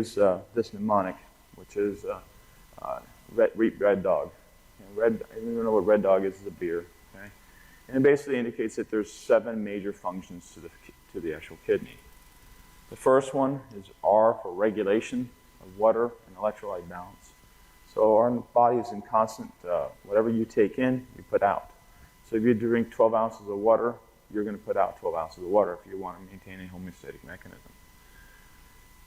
use this mnemonic, which is red dog. And red, I don't even know what red dog is a beer. Okay? And it basically indicates that there's 7 major functions to the actual kidney. The first one is R for regulation of water and electrolyte balance. So our body is in constant, whatever you take in, you put out. So if you drink 12 ounces of water, you're going to put out 12 ounces of water if you want to maintain a homeostatic mechanism.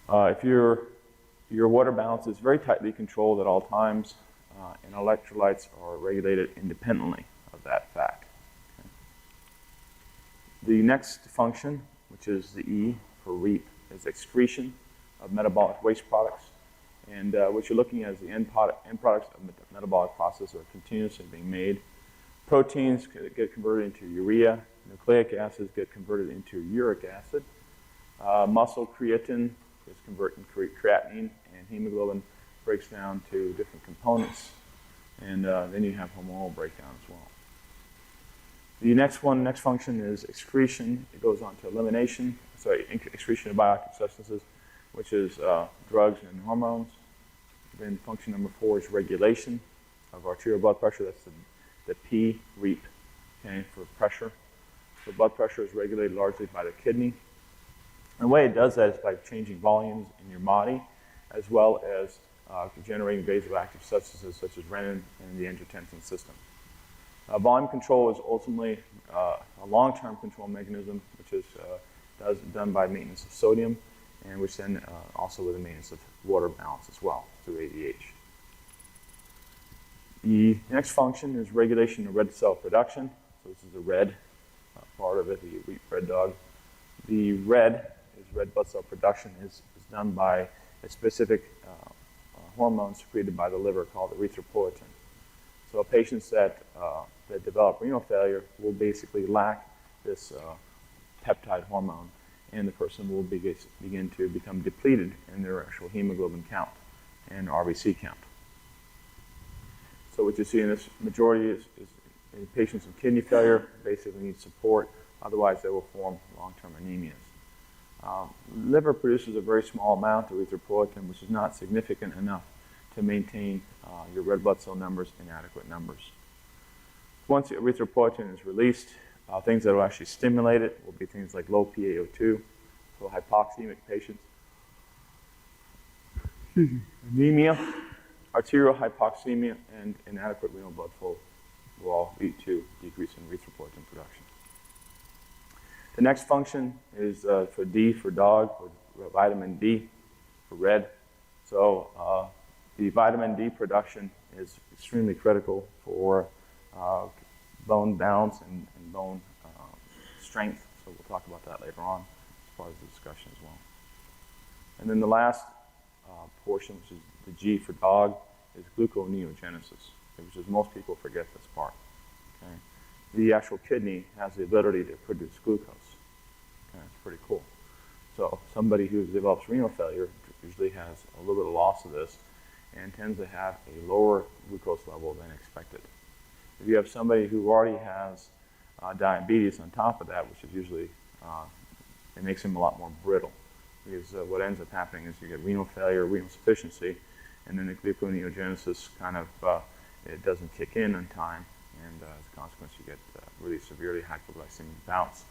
If your water balance is very tightly controlled at all times, and electrolytes are regulated independently of that fact. Okay. The next function, which is the E for REAP, is excretion of metabolic waste products. And what you're looking at is the end products of the metabolic process are continuously being made. Proteins get converted into urea. Nucleic acids get converted into uric acid. Muscle creatine is converted into creatinine, and hemoglobin breaks down to different components. And then you have hormonal breakdown as well. The next function is excretion. It goes on to elimination, excretion of bioactive substances, which is drugs and hormones. Then function number 4 is regulation of arterial blood pressure. That's the P, REAP, okay, for pressure. So blood pressure is regulated largely by the kidney. And the way it does that is by changing volumes in your body, as well as generating vasoactive substances such as renin and the angiotensin system. Volume control is ultimately a long-term control mechanism, which is done by maintenance of sodium, and which then also with the maintenance of water balance as well through ADH. The next function is regulation of red cell production. So this is the red part of it, the red dog. The red blood cell production is done by a specific hormone secreted by the liver called erythropoietin. So patients that develop renal failure will basically lack this peptide hormone, and the person will begin to become depleted in their actual hemoglobin count and RBC count. So what you see in this majority is in patients with kidney failure basically need support, otherwise they will form long-term anemias. Liver produces a very small amount of erythropoietin, which is not significant enough to maintain your red blood cell numbers in adequate numbers. Once the erythropoietin is released, things that will actually stimulate it will be things like low PaO2, so hypoxemic patients, anemia, arterial hypoxemia, and inadequate renal blood flow will all lead to decrease in erythropoietin production. The next function is for D for dog, or vitamin D for red. So the vitamin D production is extremely critical for bone balance and bone strength. So we'll talk about that later on as part of the discussion as well. And then the last portion, which is the G for dog, is gluconeogenesis, which is most people forget this part. Okay? The actual kidney has the ability to produce glucose. Okay? It's pretty cool. So somebody who develops renal failure usually has a little bit of loss of this and tends to have a lower glucose level than expected. If you have somebody who already has diabetes on top of that, which is usually, it makes them a lot more brittle. Because what ends up happening is you get renal failure, renal sufficiency, and then the gluconeogenesis kind of, it doesn't kick in on time, and as a consequence you get really severely hypoglycemic bouts,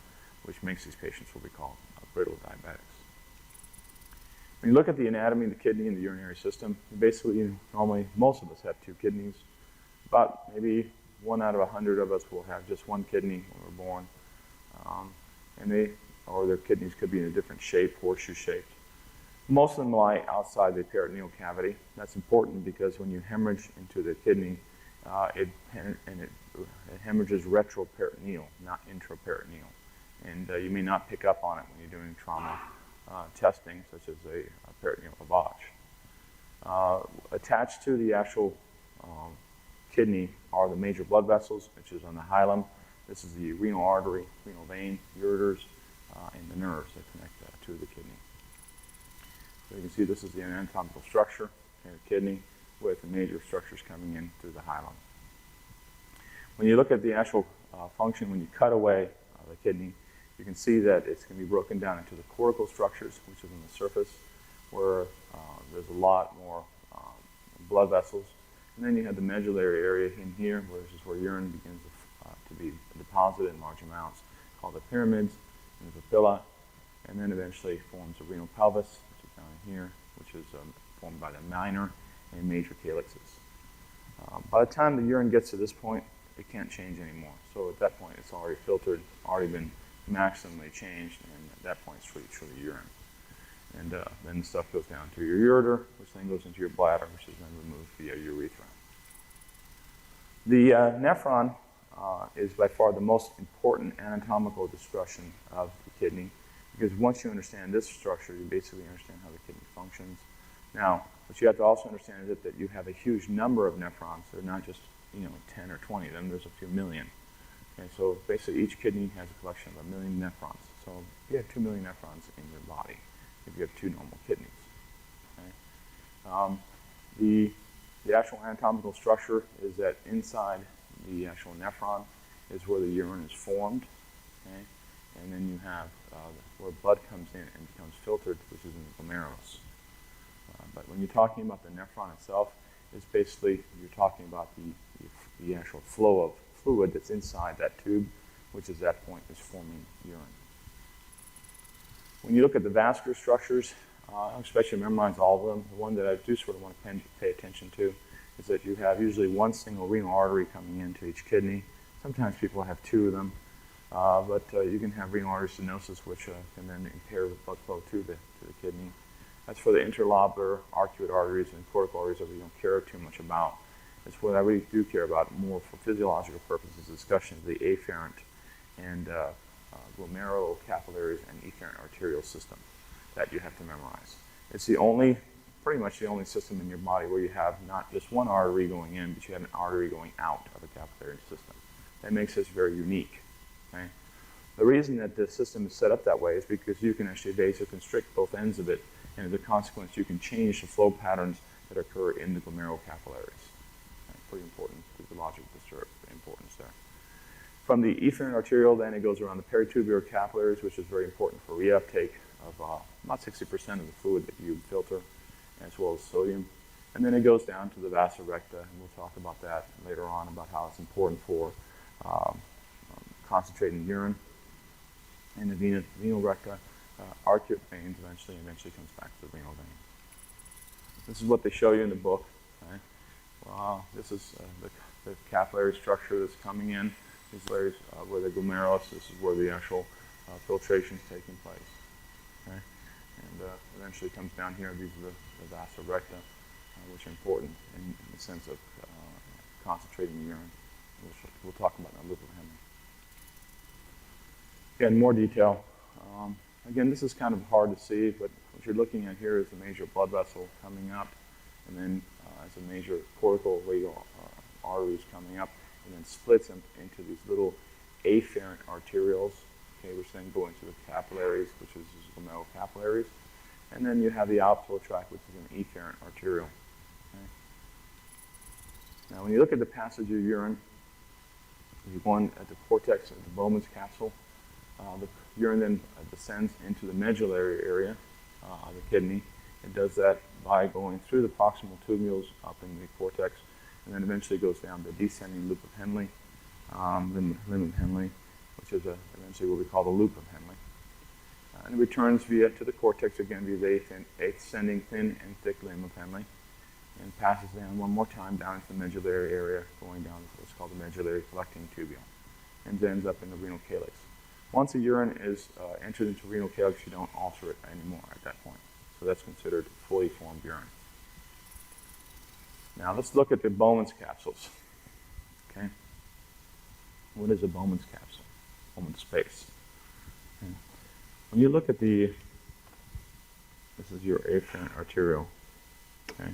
which makes these patients what we call brittle diabetics. When you look at the anatomy of the kidney and the urinary system, basically, normally, most of us have 2 kidneys. About maybe 1 out of 100 of us will have just 1 kidney when we're born. Or their kidneys could be in a different shape, horseshoe-shaped. Most of them lie outside the peritoneal cavity. That's important because when you hemorrhage into the kidney, it hemorrhages retroperitoneal, not intraperitoneal. And you may not pick up on it when you're doing trauma testing, such as a peritoneal lavage. Attached to the actual kidney are the major blood vessels, which is on the hilum. This is the renal artery, renal vein, ureters, and the nerves that connect to the kidney. So you can see this is the anatomical structure in the kidney with the major structures coming in through the hilum. When you look at the actual function, when you cut away the kidney, you can see that it's going to be broken down into the cortical structures, which is on the surface, where lot more blood vessels. And then you have the medullary area in here, which is where urine begins to be deposited in large amounts, called the pyramids and the papilla, and then eventually forms a renal pelvis, which is down here, which is formed by the minor and major calyxes. By the time the urine gets to this point, it can't change anymore. So at that point, it's already filtered, already been maximally changed, and at that point, it's truly urine. And then the stuff goes down to your ureter, which then goes into your bladder, which is then removed via urethra. The nephron is by far the most important anatomical discussion of the kidney, because once you understand this structure, you basically understand how the kidney functions. Now, what you have to also understand is that you have a huge number of nephrons. They're not just 10 or 20 of them. There's a few million. And so basically each kidney has a collection of 1 million nephrons. So you have 2 million nephrons in your body if you have 2 normal kidneys. Okay? The actual anatomical structure is that inside the actual nephron is where the urine is formed. Okay? And then you have where blood comes in and becomes filtered, which is in the glomerulus. But when you're talking about the nephron itself, it's basically you're talking about the actual flow of fluid that's inside that tube, which at that point is forming urine. When you look at the vascular structures, I don't expect you to memorize all of them. The one that I do sort of want to pay attention to is that you have usually one single renal artery coming into each kidney. Sometimes people have 2 of them, but you can have renal artery stenosis, which can then impair the blood flow to the kidney. That's for the interlobular, arcuate arteries, and cortical arteries that we don't care too much about. It's what I really do care about more for physiological purposes, discussion of the afferent and glomerular capillaries and efferent arterial system that you have to memorize. It's pretty much the only system in your body where you have not just one artery going in, but you have an artery going out of a capillary system. That makes this very unique. Okay? The reason that the system is set up that way is because you can actually vasoconstrict both ends of it, and as a consequence, you can change the flow patterns that occur in the glomerular capillaries. Okay? Pretty important physiological importance there. From the efferent arterial, then it goes around the peritubular capillaries, which is very important for reuptake of about 60% of the fluid that you filter, as well as sodium. And then it goes down to the vasa recta, and we'll talk about that later on, about how it's important for concentrating urine. And the venal recta, arcuate veins eventually comes back to the renal vein. This is what they show you in the book. Okay? This is the capillary structure that's coming in. These layers where the glomerulus, this is where the actual filtration is taking place. Okay? And eventually comes down here. These are the vasa recta, which are important in the sense of concentrating urine. We'll talk about that in a little bit. Again, more detail. Again, this is kind of hard to see, but what you're looking at here is a major blood vessel coming up, and then as a major cortical radial arteries coming up, and then splits into these little afferent arterioles, okay, which then go into the capillaries, which is the glomerular capillaries. And then you have the outflow tract, which is an efferent arteriole. Okay. Now, when you look at the passage of urine, you're going at the cortex of the Bowman's capsule. The urine then descends into the medullary area of the kidney. It does that by going through the proximal tubules up in the cortex, and then eventually goes down the descending loop of Henle, limb of Henle, which is eventually what we call the loop of Henle. And it returns to the cortex again via the ascending thin and thick limb of Henle, and passes down one more time down into the medullary area, going down to what's called the medullary collecting tubule, and ends up in the renal calyx. Once the urine is entered into renal calyx, you don't alter it anymore at that point. So that's considered fully formed urine. Now let's look at the Bowman's capsules. Okay. What is a Bowman's capsule? Bowman's space. Okay. When you look at this is your afferent arteriole. Okay.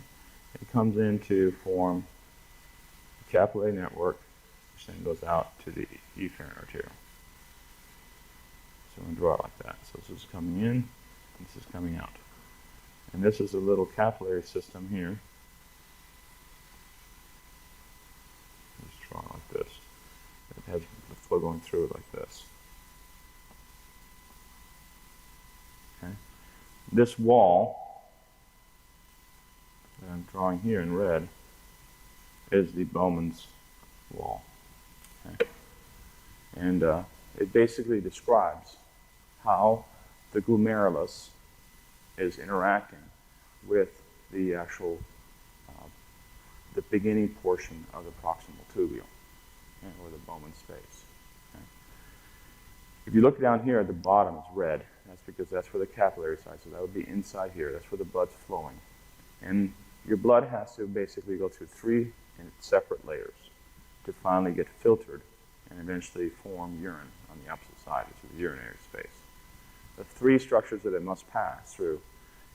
It comes in to form a capillary network, which then goes out to the efferent arteriole. So we're going to draw it like that. So this is coming in, and this is coming out. And this is a little capillary system here. Let's draw it like this. It has the flow going through it like this. Okay. This wall I'm drawing here in red is the Bowman's wall. Okay? And it basically describes how the glomerulus is interacting with the actual, the beginning portion of the proximal tubule, or the Bowman space. Okay? If you look down here at the bottom, it's red. That's because that's where the capillary side, so that would be inside here. That's where the blood's flowing. And your blood has to basically go through 3 separate layers to finally get filtered and eventually form urine on the opposite side, which is the urinary space. The 3 structures that it must pass through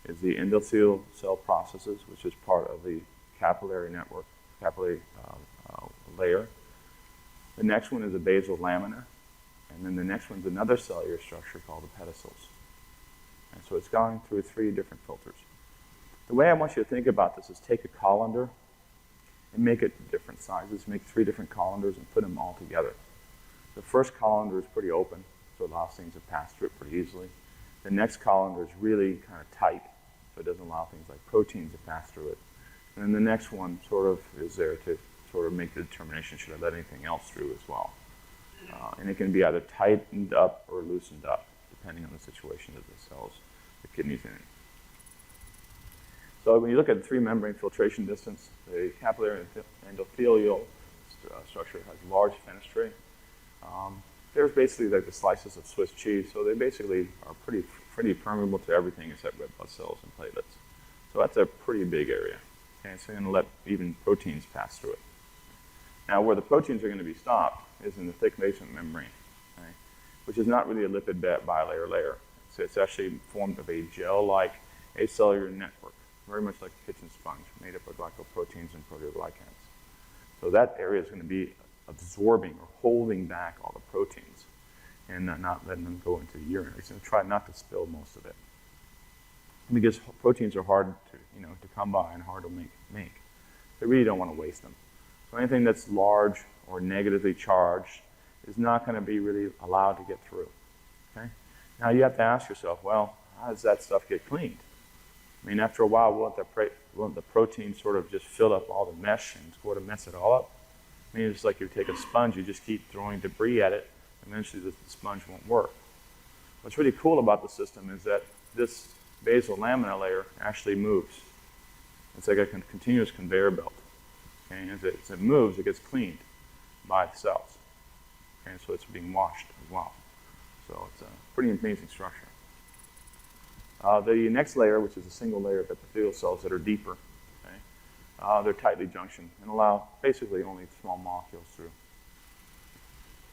is the endothelial cell processes, which is part of the capillary network, capillary layer. The next one is the basal lamina, and then the next one's another cellular structure called the pedicels. And so it's going through 3 different filters. The way I want you to think about this is take a colander and make it different sizes, make 3 different colanders and put them all together. The first colander is pretty open, so it allows things to pass through it pretty easily. The next colander is really kind of tight, so it doesn't allow things like proteins to pass through it. And then the next one sort of is there to sort of make the determination, should I let anything else through as well? And it can be either tightened up or loosened up, depending on the situation of the cells, the kidneys in it. So when you look at the 3-membrane filtration distance, the capillary endothelial structure has large fenestrae. They're basically like the slices of Swiss cheese, so they basically are pretty permeable to everything except red blood cells and platelets. So that's a pretty big area. Okay, so you're going to let even proteins pass through it. Now, where the proteins are going to be stopped is in the thick basement membrane, okay, which is not really a lipid bilayer layer. So it's actually formed of a gel-like acellular network, very much like a kitchen sponge, made up of glycoproteins and proteoglycans. So that area is going to be absorbing or holding back all the proteins and not letting them go into the urine. It's going to try not to spill most of it, because proteins are hard to come by and hard to make. They really don't want to waste them. So anything that's large or negatively charged is not going to be really allowed to get through. Okay? Now you have to ask yourself, well, how does that stuff get cleaned? I mean, after a while, won't the protein sort of just fill up all the mesh and sort of mess it all up? I mean, it's like you take a sponge, you just keep throwing debris at it, eventually the sponge won't work. What's really cool about the system is that this basal lamina layer actually moves. It's like a continuous conveyor belt. Okay? And as it moves, it gets cleaned by the cells. Okay? So it's being washed as well. So it's a pretty amazing structure. The next layer, which is a single layer of epithelial cells that are deeper, okay? They're tightly junctioned and allow basically only small molecules through.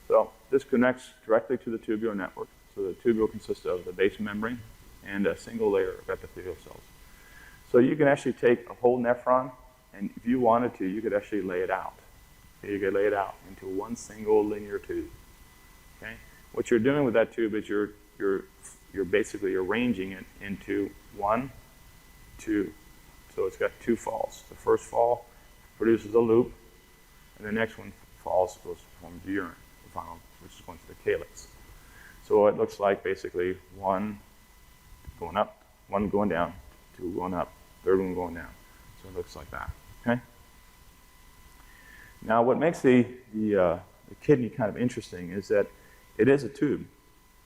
So this connects directly to the tubular network. So the tubule consists of the base membrane and a single layer of epithelial cells. So you can actually take a whole nephron, and if you wanted to, you could actually lay it out. Okay? You could lay it out into one single linear tube. Okay? What you're doing with that tube is you're basically arranging it into 1, 2. So it's got 2 falls. The first fall produces a loop, and the next one falls goes to form the urine, the final, which is going to the calyx. So it looks like basically 1 going up, 1 going down, 2 going up, 3rd one going down. So it looks like that. Okay. Now, what makes the kidney kind of interesting is that it is a tube.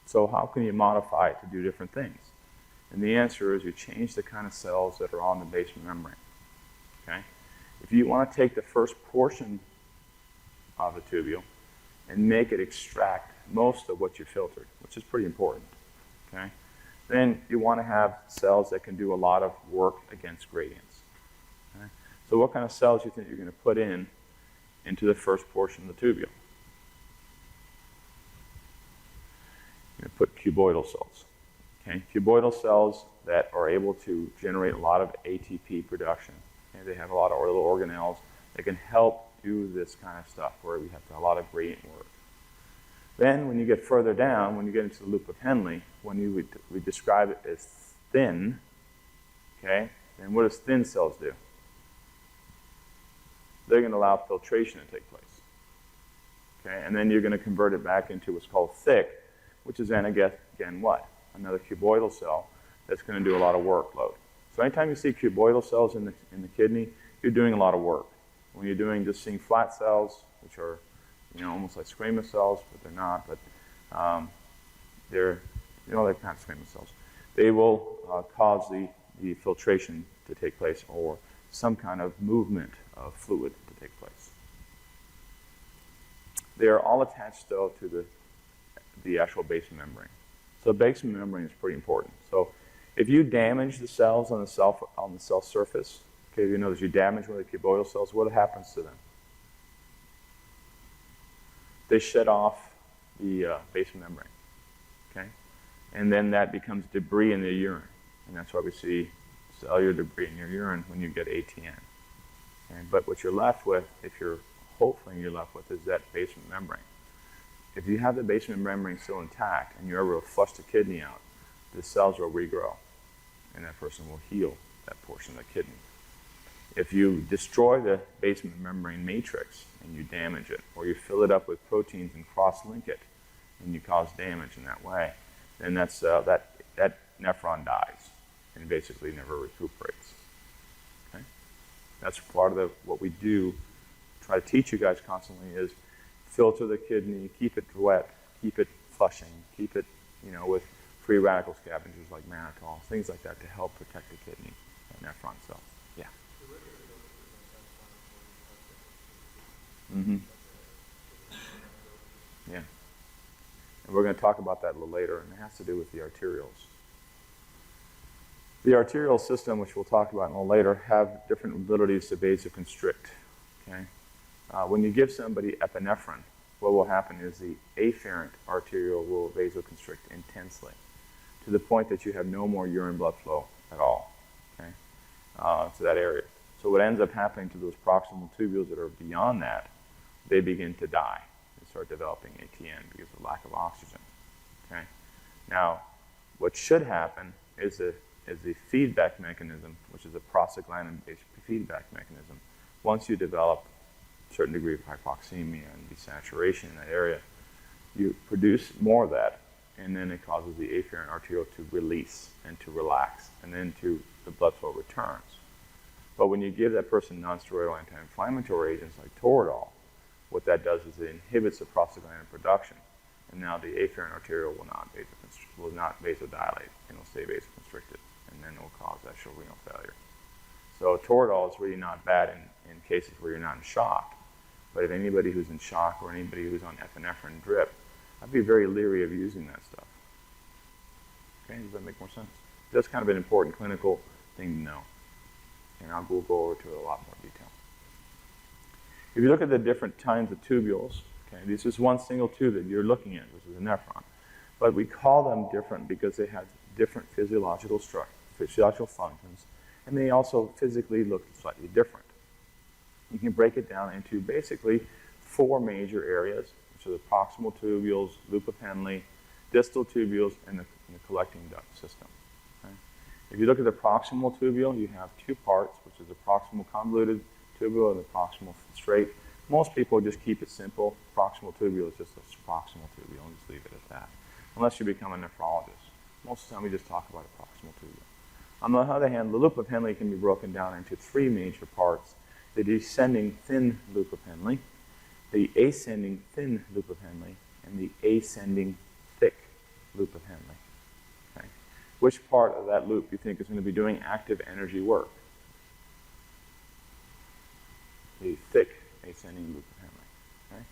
So how can you modify it to do different things? And the answer is you change the kind of cells that are on the basement membrane. Okay? If you want to take the first portion of the tubule and make it extract most of what you filtered, which is pretty important, okay? Then you want to have cells that can do a lot of work against gradients. Okay? So what kind of cells do you think you're going to put into the first portion of the tubule? You're going to put cuboidal cells. Okay? Cuboidal cells that are able to generate a lot of ATP production. Okay? They have a lot of little organelles that can help do this kind of stuff where we have to have a lot of gradient work. Then when you get further down, when you get into the loop of Henle, when we describe it as thin, okay, then what does thin cells do? They're going to allow filtration to take place. Okay, and then you're going to convert it back into what's called thick, which is then again what? Another cuboidal cell that's going to do a lot of workload. So anytime you see cuboidal cells in the kidney, you're doing a lot of work. When you're doing just seeing flat cells, which are, almost like squamous cells, but they're not, but they're, they're kind of squamous cells. They will cause the filtration to take place, or some kind of movement of fluid to take place. They are all attached, though, to the actual basement membrane. So basement membrane is pretty important. So if you damage the cells on the cell surface, okay, you notice you damage one of the cuboidal cells, what happens to them? They shed off the basement membrane, okay? And then that becomes debris in the urine. And that's why we see cellular debris in your urine when you get ATN. Okay? But what you're left with, hopefully you're left with, is that basement membrane. If you have the basement membrane still intact and you're able to flush the kidney out, the cells will regrow, and that person will heal that portion of the kidney. If you destroy the basement membrane matrix and you damage it, or you fill it up with proteins and cross-link it, and you cause damage in that way, then that nephron dies and basically never recuperates. Okay? That's part of what we do. Try to teach you guys constantly is filter the kidney, keep it wet, keep it flushing, keep it, with free radical scavengers like mannitol, things like that to help protect the kidney and nephron cells. Yeah. Mm-hmm. Yeah. And we're going to talk about that a little later, and it has to do with the arterioles. The arterial system, which we'll talk about a little later, have different abilities to vasoconstrict. Okay? When you give somebody epinephrine, what will happen is the afferent arteriole will vasoconstrict intensely to the point that you have no more urine blood flow at all, okay, to that area. So what ends up happening to those proximal tubules that are beyond that, they begin to die and start developing ATN because of lack of oxygen. Okay. Now, what should happen is the feedback mechanism, which is a prostaglandin-based feedback mechanism. Once you develop a certain degree of hypoxemia and desaturation in that area, you produce more of that, and then it causes the afferent arteriole to release and to relax, and then the blood flow returns. But when you give that person nonsteroidal anti-inflammatory agents like Toradol, what that does is it inhibits the prostaglandin production, and now the afferent arteriole will not vasodilate and will stay vasoconstricted, and then it will cause actual renal failure. So Toradol is really not bad in cases where you're not in shock, but if anybody who's in shock or anybody who's on epinephrine drip, I'd be very leery of using that stuff. Okay, does that make more sense? That's kind of an important clinical thing to know, and I'll go over to it a lot more detail. If you look at the different kinds of tubules, okay, this is one single tube that you're looking at, which is a nephron. But we call them different because they have different physiological functions, and they also physically look slightly different. You can break it down into basically 4 major areas, which are the proximal tubules, loop of Henle, distal tubules, and the collecting duct system. Okay? If you look at the proximal tubule, you have 2 parts, which is the proximal convoluted tubule and the proximal straight. Most people just keep it simple. Proximal tubule is just a proximal tubule and just leave it at that, unless you become a nephrologist. Most of the time we just talk about a proximal tubule. On the other hand, the loop of Henle can be broken down into 3 major parts: the descending thin loop of Henle, the ascending thin loop of Henle, and the ascending thick loop of Henle. Okay? Which part of that loop do you think is going to be doing active energy work? The thick ascending loop of Henle. Okay?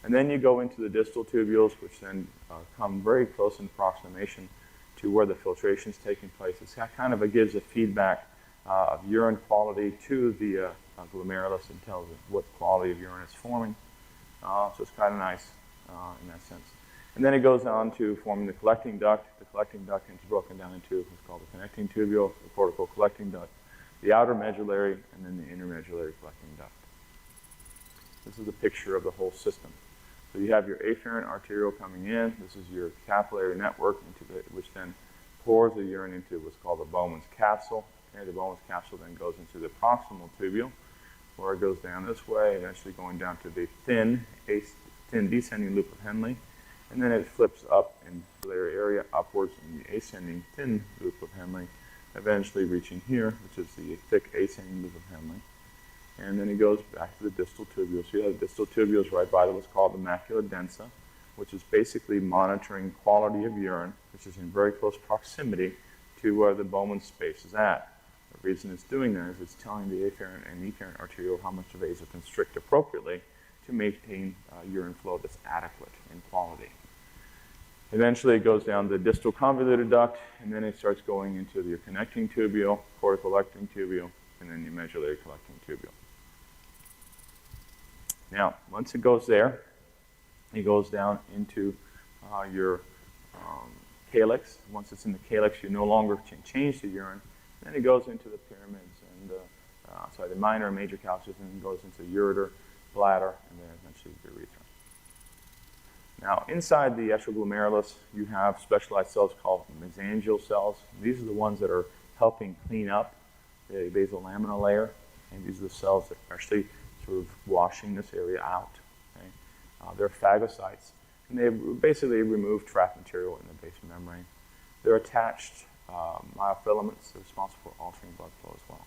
And then you go into the distal tubules, which then come very close in approximation to where the filtration is taking place. It gives a feedback of urine quality to the glomerulus and tells it what quality of urine is forming. So it's kind of nice in that sense. And then it goes on to forming the collecting duct. The collecting duct is broken down into what's called the connecting tubule, the cortical collecting duct, the outer medullary, and then the intermedullary collecting duct. This is a picture of the whole system. So you have your afferent arteriole coming in. This is your capillary network, which then pours the urine into what's called the Bowman's capsule. Okay, the Bowman's capsule then goes into the proximal tubule, where it goes down this way, eventually going down to the thin descending loop of Henle, and then it flips up in the area upwards in the ascending thin loop of Henle, eventually reaching here, which is the thick ascending loop of Henle. And then it goes back to the distal tubules. So you have the distal tubules right by what's called the macula densa, which is basically monitoring quality of urine, which is in very close proximity to where the Bowman space is at. The reason it's doing that is it's telling the afferent and efferent arteriole how much to vasoconstrict appropriately to maintain urine flow that's adequate in quality. Eventually it goes down the distal convoluted duct, and then it starts going into your connecting tubule, corticolecting tubule, and then your medullary collecting tubule. Now, once it goes there, it goes down into your calyx. Once it's in the calyx, you no longer can change the urine. Then it goes into the pyramids and the minor and major calcium, and goes into the ureter, bladder, and then eventually the urethra. Now, inside the extraglomerulus, you have specialized cells called mesangial cells. These are the ones that are helping clean up the basal lamina layer, and these are the cells that are actually sort of washing this area out. Okay? They're phagocytes, and they basically remove trapped material in the basal membrane. They're attached myofilaments that are responsible for altering blood flow as well.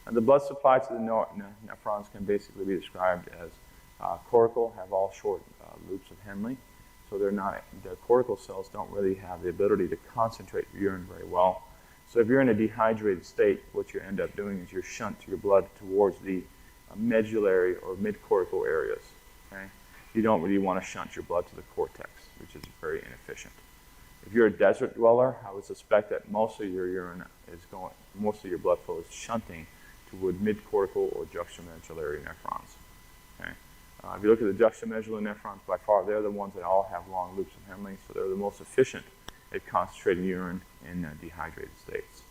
And the blood supply to the nephrons can basically be described as cortical, have all short loops of Henle, so the cortical cells don't really have the ability to concentrate urine very well. So if you're in a dehydrated state, what you end up doing is you shunt your blood towards the medullary or mid-cortical areas. Okay? You don't really want to shunt your blood to the cortex, which is very inefficient. If you're a desert dweller, I would suspect that most of your blood flow is shunting toward mid-cortical or juxtamedullary nephrons. Okay? If you look at the juxtamedullary nephrons, by far they're the ones that all have long loops of Henle, so they're the most efficient at concentrating urine in dehydrated states.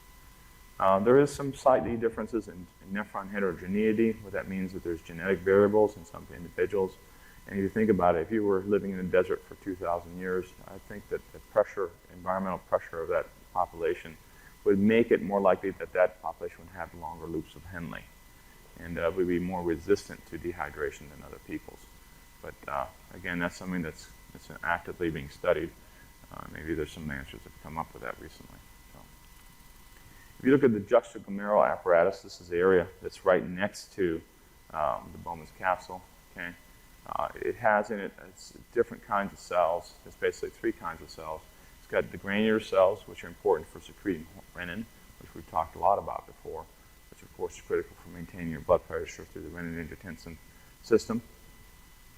There is some slightly differences in nephron heterogeneity. What that means is that there's genetic variables in some individuals. And if you think about it, if you were living in the desert for 2,000 years, I think that the pressure, environmental pressure of that population would make it more likely that that population would have longer loops of Henle and would be more resistant to dehydration than other people's. But again, that's something that's actively being studied. Maybe there's some answers that have come up with that recently. So, if you look at the juxtaglomerular apparatus, this is the area that's right next to the Bowman's capsule. Okay? It has in it different kinds of cells. It's basically three kinds of cells. It's got the granular cells, which are important for secreting renin, which we've talked a lot about before, which of course is critical for maintaining your blood pressure through the renin-angiotensin system.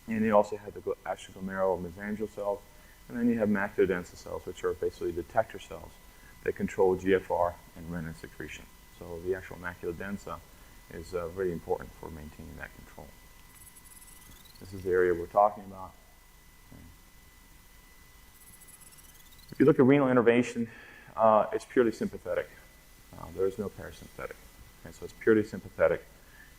And you also have the extraglomerular mesangial cells. And then you have macula densa cells, which are basically detector cells that control GFR and renin secretion. So the actual macula densa is very important for maintaining that control. This is the area we're talking about. Okay. If you look at renal innervation, it's purely sympathetic. There is no parasympathetic. Okay, so it's purely sympathetic.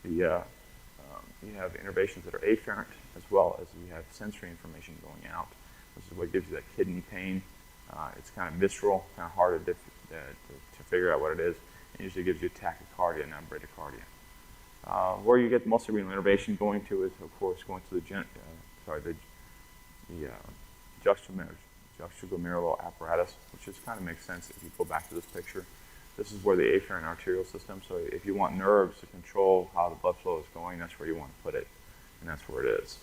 You have innervations that are afferent, as well as you have sensory information going out. This is what gives you that kidney pain. It's kind of visceral, kind of hard to figure out what it is. It usually gives you tachycardia, not bradycardia. Where you get most of renal innervation going to is, of course, going to the juxtaglomerular apparatus, which just kind of makes sense if you go back to this picture. This is where the afferent arterial system, so if you want nerves to control how the blood flow is going, that's where you want to put it, and that's where it is.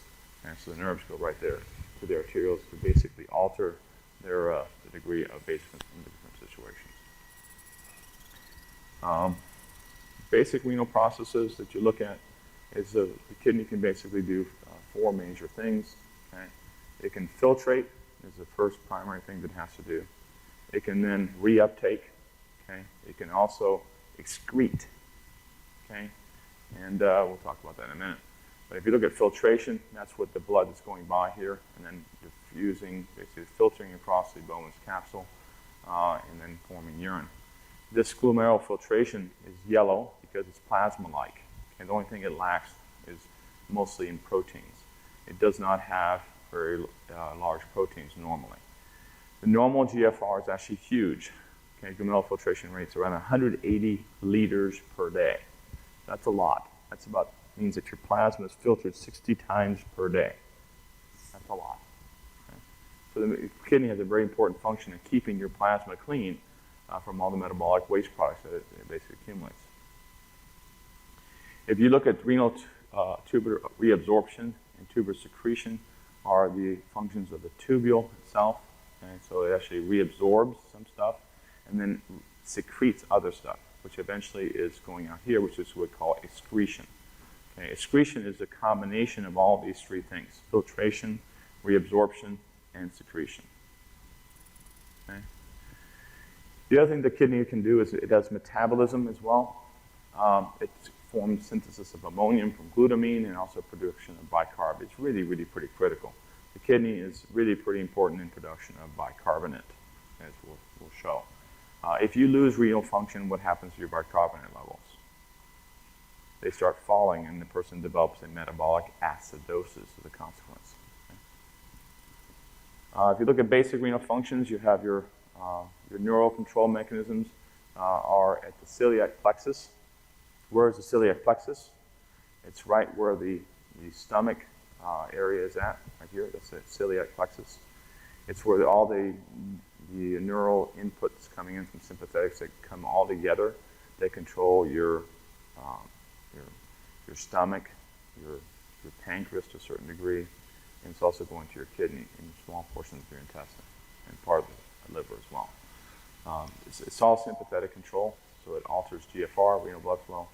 And so the nerves go right there to the arterioles to basically alter their the degree of vasoconstriction in different situations. Basic renal processes that you look at is the kidney can basically do four major things. Okay? It can filtrate is the first primary thing that it has to do. It can then reuptake. Okay? It can also excrete. Okay? And we'll talk about that in a minute. But if you look at filtration, that's what the blood is going by here, and then diffusing, basically filtering across the Bowman's capsule, and then forming urine. This glomerular filtration is yellow because it's plasma-like. And the only thing it lacks is mostly in proteins. It does not have very large proteins normally. The normal GFR is actually huge. Okay, glomerular filtration rates around 180 liters per day. That's a lot. That's about means that your plasma is filtered 60 times per day. That's a lot. Okay? So the kidney has a very important function in keeping your plasma clean, from all the metabolic waste products that it basically accumulates. If you look at renal tubular reabsorption and tubular secretion are the functions of the tubule itself. And so it actually reabsorbs some stuff and then secretes other stuff, which eventually is going out here, which is what we call excretion. Okay, excretion is a combination of all these three things: filtration, reabsorption, and secretion. Okay. The other thing the kidney can do is it does metabolism as well. It forms synthesis of ammonium from glutamine and also production of bicarb. It's really, really pretty critical. The kidney is really pretty important in production of bicarbonate, as we'll show. If you lose renal function, what happens to your bicarbonate levels? They start falling, and the person develops a metabolic acidosis as a consequence. Okay. If you look at basic renal functions, you have your neural control mechanisms are at the celiac plexus. Where is the celiac plexus? It's right where the stomach area is at, right here. That's the celiac plexus. It's where all the neural inputs coming in from sympathetics that come all together. They control your stomach, your pancreas to a certain degree, and it's also going to your kidney and small portions of your intestine and part of the liver as well. It's all sympathetic control, so it alters GFR, renal blood flow,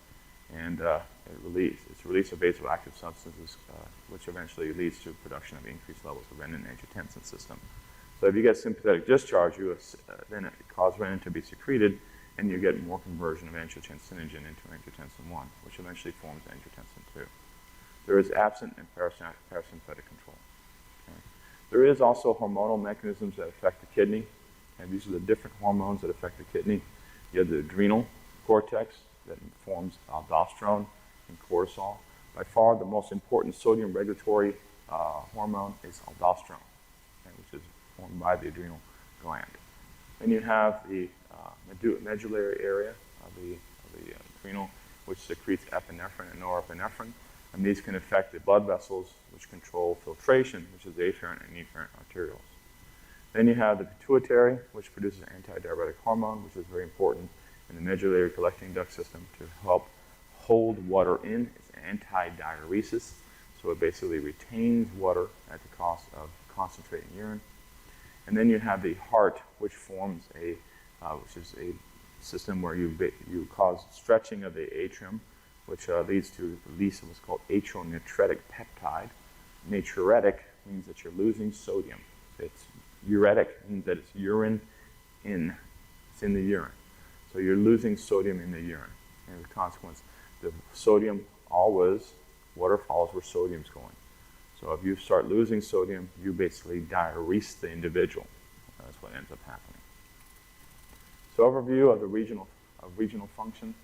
and it's release of vasoactive substances, which eventually leads to production of increased levels of renin-angiotensin system. So if you get sympathetic discharge, then it causes renin to be secreted, and you get more conversion of angiotensinogen into angiotensin 1, which eventually forms angiotensin 2. There is absent and parasympathetic control. Okay. There is also hormonal mechanisms that affect the kidney, and these are the different hormones that affect the kidney. You have the adrenal cortex that forms aldosterone and cortisol. By far, the most important sodium regulatory hormone is aldosterone, okay, which is formed by the adrenal gland. Then you have the medullary area of the adrenal, which secretes epinephrine and norepinephrine, and these can affect the blood vessels, which control filtration, which is the afferent and efferent arterioles. Then you have the pituitary, which produces antidiuretic hormone, which is very important in the medullary collecting duct system to help hold water in. It's anti-diuresis, so it basically retains water at the cost of concentrating urine. And then you have the heart, which forms which is a system where you cause stretching of the atrium, which leads to release of what's called atrial natriuretic peptide. Natriuretic means that you're losing sodium. It's uretic means that it's urine in. It's in the urine. So you're losing sodium in the urine. And as a consequence, the sodium always, water follows where sodium's going. So if you start losing sodium, you basically diurese the individual. That's what ends up happening. So overview of the regional function.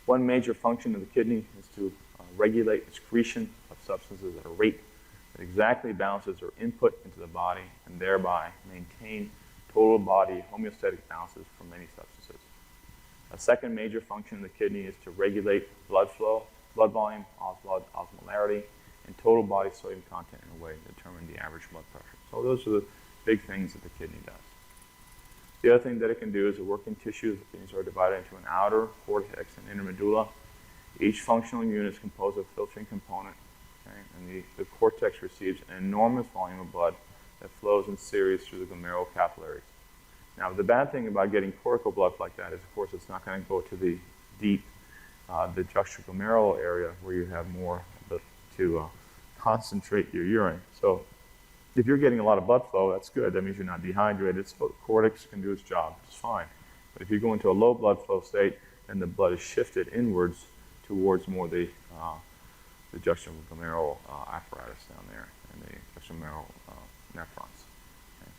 One major function of the kidney is to regulate excretion of substances at a rate that exactly balances their input into the body and thereby maintain total body homeostatic balances for many substances. A second major function of the kidney is to regulate blood flow, blood volume, osmolarity, and total body sodium content in a way to determine the average blood pressure. So those are the big things that the kidney does. The other thing that it can do is the working tissues. The kidneys are divided into an outer cortex and inner medulla. Each functional unit is composed of a filtering component, okay? And the cortex receives an enormous volume of blood that flows in series through the glomerular capillaries. Now, the bad thing about getting cortical blood like that is, of course, it's not going to go to the deep, the juxtaglomerular area where you have more to concentrate your urine. So if you're getting a lot of blood flow, that's good. That means you're not dehydrated. So the cortex can do its job just fine. But if you go into a low blood flow state, then the blood is shifted inwards towards more the juxtaglomerular apparatus down there and the juxtaglomerular nephrons. Okay.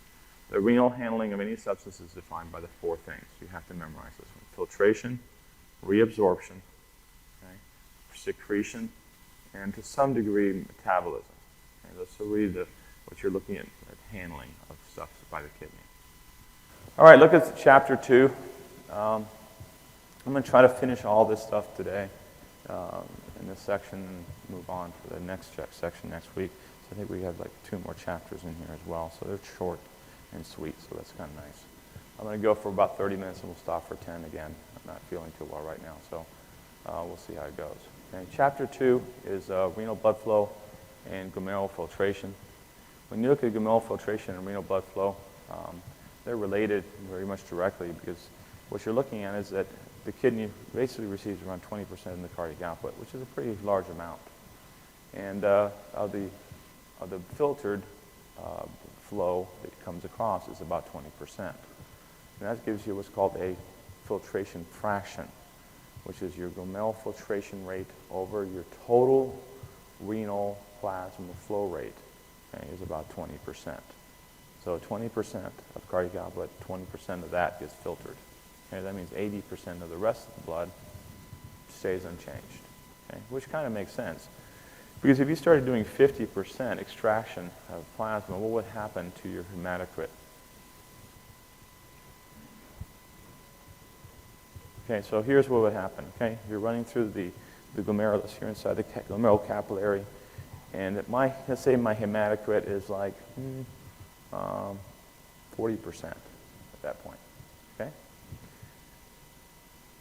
The renal handling of any substance is defined by the four things. You have to memorize this one: filtration, reabsorption, okay, secretion, and to some degree metabolism. Okay. That's really what you're looking at handling of stuff by the kidney. All right, look at chapter 2. I'm going to try to finish all this stuff today in this section and move on to the next section next week. So I think we have like 2 more chapters in here as well. So they're short and sweet, so that's kind of nice. I'm going to go for about 30 minutes and we'll stop for 10 again. I'm not feeling too well right now, so we'll see how it goes. Okay. Chapter 2 is renal blood flow and glomerular filtration. When you look at glomerular filtration and renal blood flow, they're related very much directly, because what you're looking at is that the kidney basically receives around 20% of the cardiac output, which is a pretty large amount. And of the filtered flow that comes across is about 20%. And that gives you what's called a filtration fraction, which is your glomerular filtration rate over your total renal plasma flow rate, okay, is about 20%. So 20% of cardiac output, 20% of that gets filtered. Okay, that means 80% of the rest of the blood stays unchanged, okay, which kind of makes sense. Because if you started doing 50% extraction of plasma, what would happen to your hematocrit? Okay, so here's what would happen. Okay, you're running through the glomerulus here inside the glomerular capillary, and let's say my hematocrit is like 40% at that point. Okay.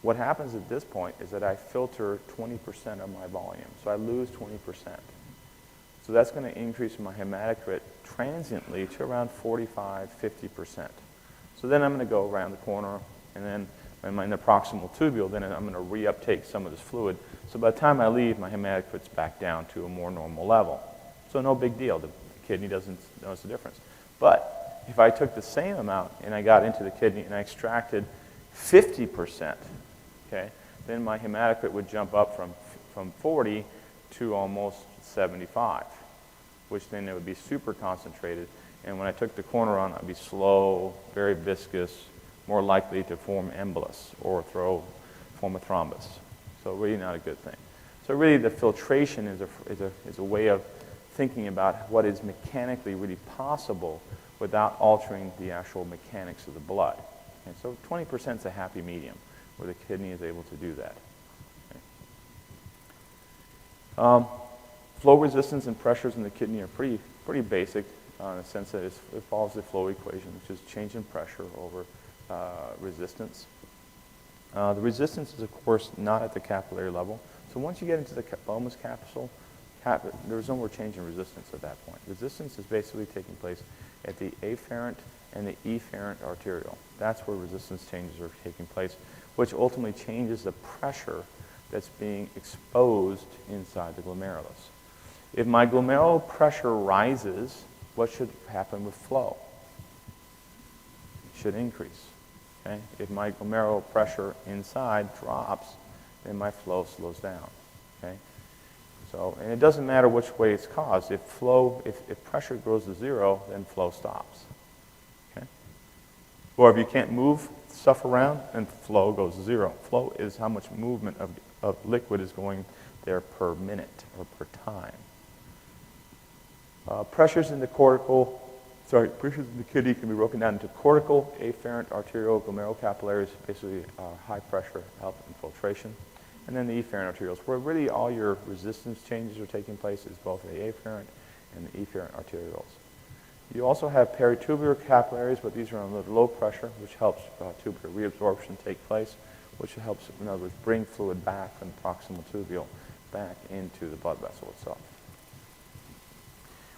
What happens at this point is that I filter 20% of my volume, so I lose 20%. So that's going to increase my hematocrit transiently to around 45–50%. So then I'm going to go around the corner, and then I'm in the proximal tubule, then I'm going to reuptake some of this fluid. So by the time I leave, my hematocrit's back down to a more normal level. So no big deal. The kidney doesn't notice the difference. But if I took the same amount and I got into the kidney and I extracted 50%, okay, then my hematocrit would jump up from 40 to almost 75, which then it would be super concentrated. And when I took the corner on, it would be slow, very viscous, more likely to form embolus or form a thrombus. So really not a good thing. So really the filtration is a way of thinking about what is mechanically really possible without altering the actual mechanics of the blood. And so 20% is a happy medium where the kidney is able to do that. Okay. Flow resistance and pressures in the kidney are pretty basic in the sense that it follows the flow equation, which is change in pressure over resistance. The resistance is, of course, not at the capillary level. So once you get into the glomus capsule, there's no more change in resistance at that point. Resistance is basically taking place at the afferent and the efferent arteriole. That's where resistance changes are taking place, which ultimately changes the pressure that's being exposed inside the glomerulus. If my glomerular pressure rises, what should happen with flow? It should increase. Okay? If my glomerular pressure inside drops, then my flow slows down. Okay? So, and it doesn't matter which way it's caused. If pressure goes to zero, then flow stops. Okay? Or if you can't move stuff around, then flow goes to zero. Flow is how much movement of liquid is going there per minute or per time. Pressures in the kidney can be broken down into cortical, afferent, arterial, glomerular capillaries, basically high pressure help in filtration. And then the efferent arterioles, where really all your resistance changes are taking place, is both the afferent and the efferent arterioles. You also have peritubular capillaries, but these are on low pressure, which helps tubular reabsorption take place, which helps, in other words, bring fluid back from the proximal tubule back into the blood vessel itself.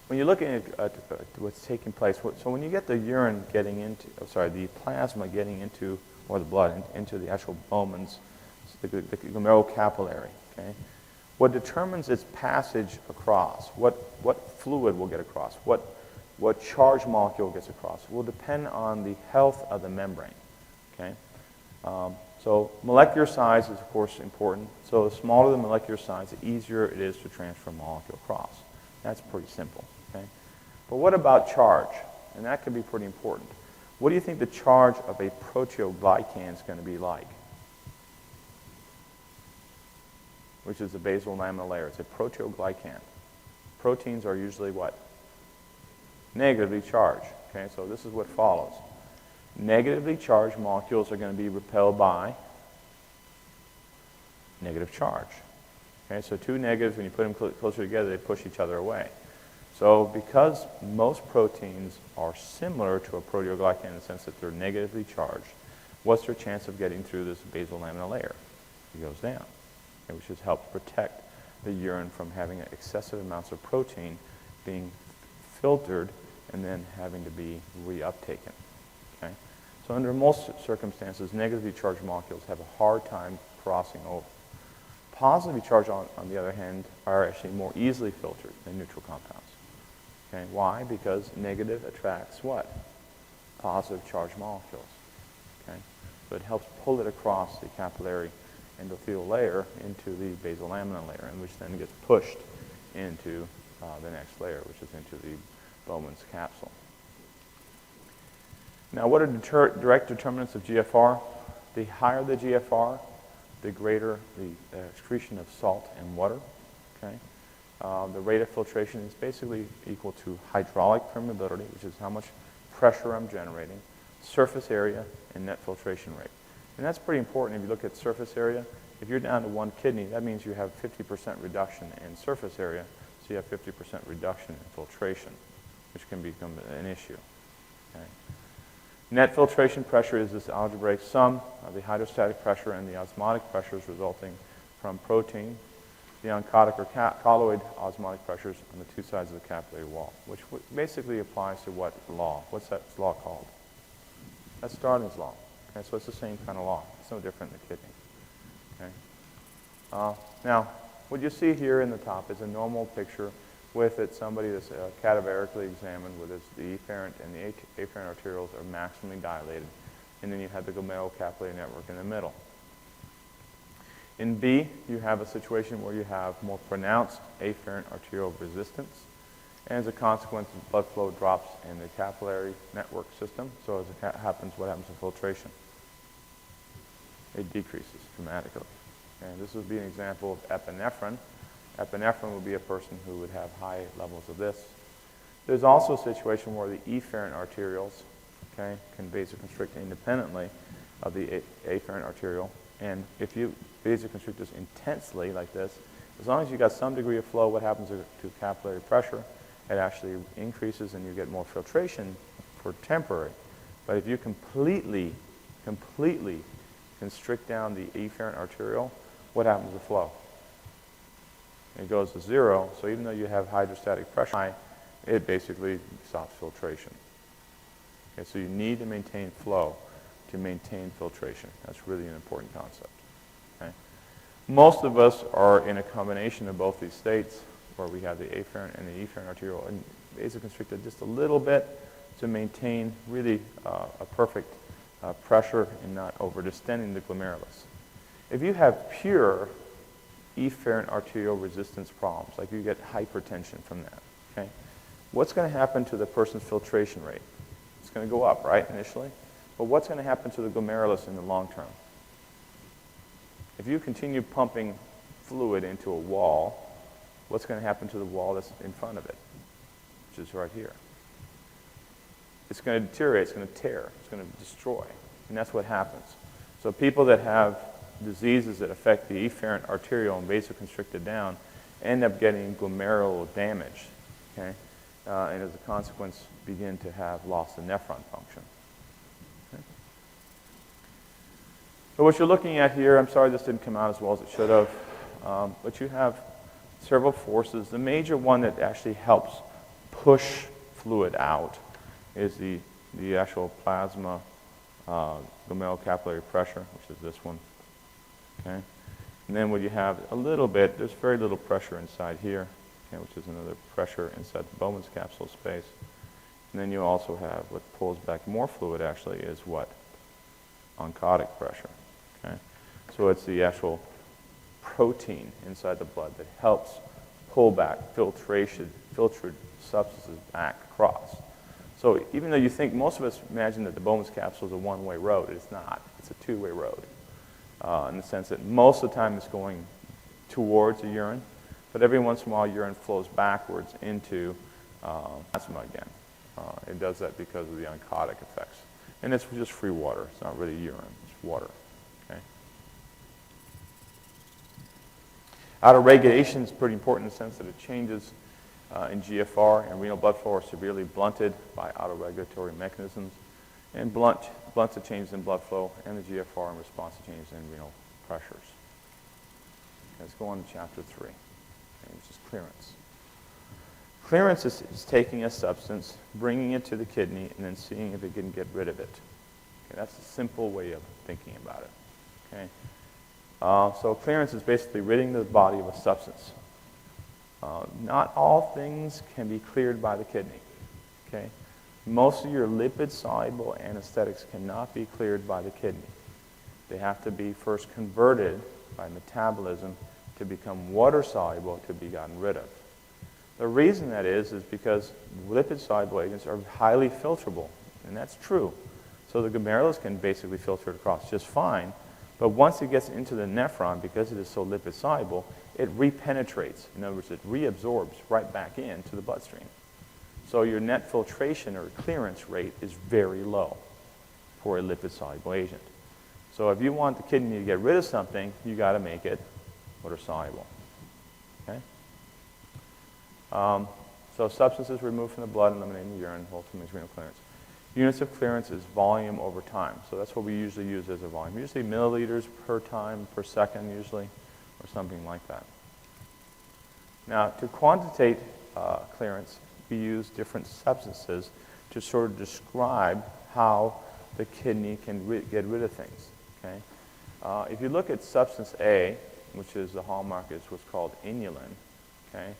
When you're looking at what's taking place, so when you get the urine getting into, the plasma getting into, or the blood, into the actual Bowman's, the glomerular capillary, okay? What determines its passage across, what fluid will get across, what charge molecule gets across, will depend on the health of the membrane, okay? So molecular size is, of course, important. So the smaller the molecular size, the easier it is to transfer a molecule across. That's pretty simple, okay? But what about charge? And that can be pretty important. What do you think the charge of a proteoglycan is going to be like? Which is the basal lamina layer. It's a proteoglycan. Proteins are usually what? Negatively charged. Okay, so this is what follows. Negatively charged molecules are going to be repelled by negative charge. Okay, so two negatives, when you put them closer together, they push each other away. So because most proteins are similar to a proteoglycan in the sense that they're negatively charged, what's their chance of getting through this basal laminar layer? It goes down, okay, which just helps protect the urine from having excessive amounts of protein being filtered and then having to be reuptaken. Okay? So under most circumstances, negatively charged molecules have a hard time crossing over. Positively charged, on the other hand, are actually more easily filtered than neutral compounds. Okay? Why? Because negative attracts what? Positive charged molecules. Okay? So it helps pull it across the capillary endothelial layer into the basal lamina layer, and which then gets pushed into the next layer, which is into the Bowman's capsule. Now, what are direct determinants of GFR? The higher the GFR, the greater the excretion of salt and water. Okay? The rate of filtration is basically equal to hydraulic permeability, which is how much pressure I'm generating, surface area, and net filtration rate. And that's pretty important if you look at surface area. If you're down to one kidney, that means you have 50% reduction in surface area, so you have 50% reduction in filtration, which can become an issue. Okay? Net filtration pressure is this algebraic sum of the hydrostatic pressure and the osmotic pressures resulting from protein, the oncotic or colloid osmotic pressures on the two sides of the capillary wall, which basically applies to what law? What's that law called? That's Darwin's law. Okay, so it's the same kind of law. It's no different in the kidney. Okay? Now, what you see here in the top is a normal picture with it somebody that's cadaverically examined with the efferent and the afferent arterioles are maximally dilated, and then you have the glomerulocapillary network in the middle. In B, you have a situation where you have more pronounced afferent arterial resistance, and as a consequence, blood flow drops in the capillary network system. So as it happens, what happens to filtration? It decreases dramatically. And this would be an example of epinephrine. Epinephrine would be a person who would have high levels of this. There's also a situation where the efferent arterioles, okay, can vasoconstrict independently of the afferent arteriole. And if you vasoconstrict this intensely like this, as long as you got some degree of flow, what happens to capillary pressure? It actually increases and you get more filtration for temporary. But if you completely constrict down the efferent arteriole, what happens to flow? It goes to zero, so even though you have hydrostatic pressure high, it basically stops filtration. Okay, so you need to maintain flow to maintain filtration. That's really an important concept. Okay? Most of us are in a combination of both these states, where we have the afferent and the efferent arteriole, and vasoconstricted just a little bit to maintain really a perfect pressure and not over-distending the glomerulus. If you have pure efferent arterial resistance problems, like you get hypertension from that, okay, what's going to happen to the person's filtration rate? It's going to go up, right, initially? But what's going to happen to the glomerulus in the long term? If you continue pumping fluid into a wall, what's going to happen to the wall that's in front of it, which is right here? It's going to deteriorate, it's going to tear, it's going to destroy, and that's what happens. So people that have diseases that affect the efferent arteriole and vasoconstricted down end up getting glomerular damage, okay? And as a consequence, begin to have loss of nephron function. Okay? So what you're looking at here, I'm sorry this didn't come out as well as it should have, but you have several forces. The major one that actually helps push fluid out is the actual plasma glomerulocapillary pressure, which is this one. Okay? And then what you have a little bit, there's very little pressure inside here, okay, which is another pressure inside the Bowman's capsule space. And then you also have what pulls back more fluid actually is what? Oncotic pressure. Okay? So it's the actual protein inside the blood that helps pull back filtered substances back across. So even though you think, most of us imagine that the Bowman's capsule is a one-way road, it's not. It's a two-way road in the sense that most of the time it's going towards the urine, but every once in a while urine flows backwards into plasma again. It does that because of the oncotic effects. And it's just free water. It's not really urine. It's water. Okay? Autoregulation is pretty important in the sense that it changes in GFR and renal blood flow are severely blunted by autoregulatory mechanisms, and blunts the changes in blood flow and the GFR in response to changes in renal pressures. Okay, let's go on to chapter 3, which is clearance. Clearance is taking a substance, bringing it to the kidney, and then seeing if it can get rid of it. Okay, that's a simple way of thinking about it. Okay? So clearance is basically ridding the body of a substance. Not all things can be cleared by the kidney. Okay? Most of your lipid-soluble anesthetics cannot be cleared by the kidney. They have to be first converted by metabolism to become water-soluble to be gotten rid of. The reason that is because lipid-soluble agents are highly filterable, and that's true. So the glomerulus can basically filter it across just fine, but once it gets into the nephron, because it is so lipid-soluble, it repenetrates. In other words, it reabsorbs right back into the bloodstream. So your net filtration or clearance rate is very low for a lipid-soluble agent. So if you want the kidney to get rid of something, you got to make it water-soluble. Okay? So substances removed from the blood and eliminated in the urine ultimately is renal clearance. Units of clearance is volume over time. So that's what we usually use as a volume. Usually milliliters per time, per second usually, or something like that. Now, to quantitate clearance, we use different substances to sort of describe how the kidney can get rid of things. Okay? If you look at substance A, which is the hallmark is what's called inulin, okay,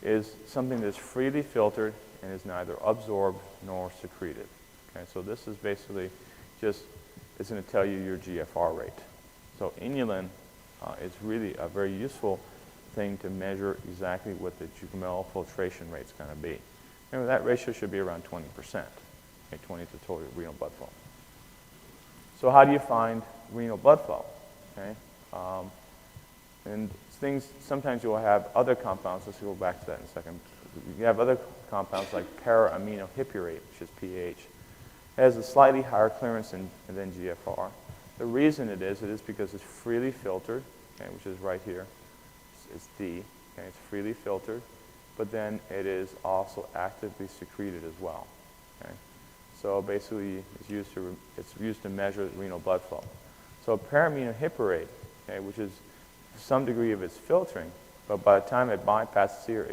is something that's freely filtered and is neither absorbed nor secreted. Okay, so this is basically just, it's going to tell you your GFR rate. So inulin is really a very useful thing to measure exactly what the glomerular filtration rate is going to be. Remember, that ratio should be around 20%, okay, 20 to total renal blood flow. So how do you find renal blood flow? Okay, and things, sometimes you'll have other compounds, let's go back to that in a second. You have other compounds like para-aminohippurate, which is PAH. It has a slightly higher clearance than GFR. The reason it is because it's freely filtered, okay, which is right here. It's D, okay, it's freely filtered, but then it is also actively secreted as well. Okay? So basically, it's used to measure renal blood flow. So para-aminohippurate, okay, which is some degree of its filtering, but by the time it bypasses here,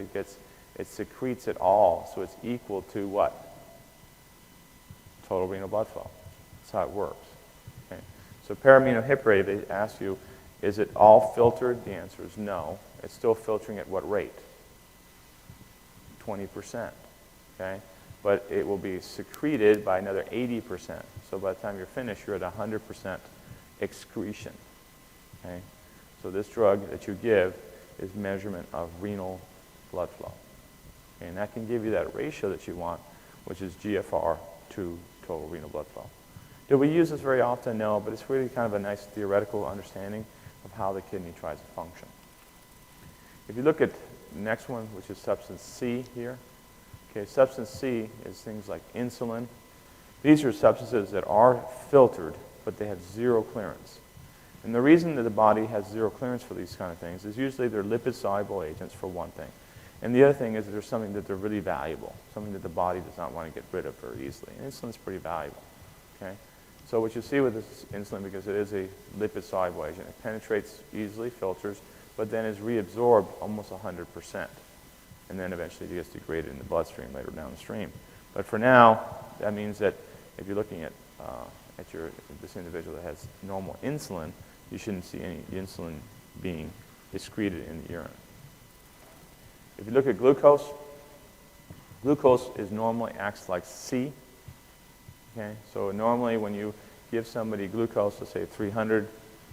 it secretes it all, so it's equal to what? Total renal blood flow. That's how it works. Okay? So para-aminohippurate, they ask you, is it all filtered? The answer is no. It's still filtering at what rate? 20%. Okay? But it will be secreted by another 80%. So by the time you're finished, you're at 100% excretion. Okay? So this drug that you give is measurement of renal blood flow. Okay? And that can give you that ratio that you want, which is GFR to total renal blood flow. Do we use this very often? No, but it's really kind of a nice theoretical understanding of how the kidney tries to function. If you look at the next one, which is substance C here, okay, substance C is things like insulin. These are substances that are filtered, but they have zero clearance. And the reason that the body has zero clearance for these kind of things is usually they're lipid-soluble agents, for one thing. And the other thing is that there's something that they're really valuable, something that the body does not want to get rid of very easily. And insulin's pretty valuable. Okay? So what you see with this insulin, because it is a lipid-soluble agent, it penetrates easily, filters, but then is reabsorbed almost 100%. And then eventually it gets degraded in the bloodstream later downstream. But for now, that means that if you're looking at this individual that has normal insulin, you shouldn't see any insulin being excreted in the urine. If you look at glucose, glucose is normally acts like C. Okay? So normally when you give somebody glucose, let's say 300,